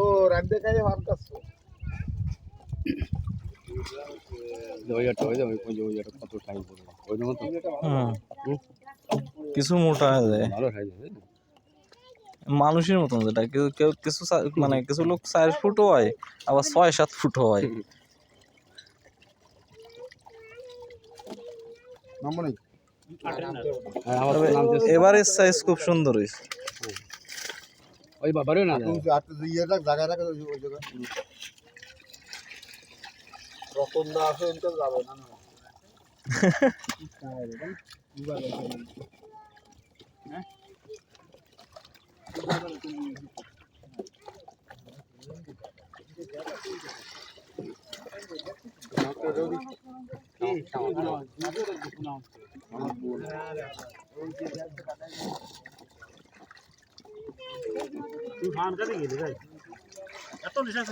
ও রান্দে খাইয়ে ভাত খাচ্ছ কিছু মোটা হয়ে যায় মানুষের মতন, যেটা কেউ কেউ কিছু মানে কিছু লোক 4 ফুটও হয়, আবার 6-7 ফুটও হয়। এবারের সাইজ খুব সুন্দর হয়েছে। ওই বাবারও না জায়গায় রাখা ওই জায়গায় রতন দা আছে এনতে যাবে না তুই ফান কাটে গেলি ভাই, এত নিশা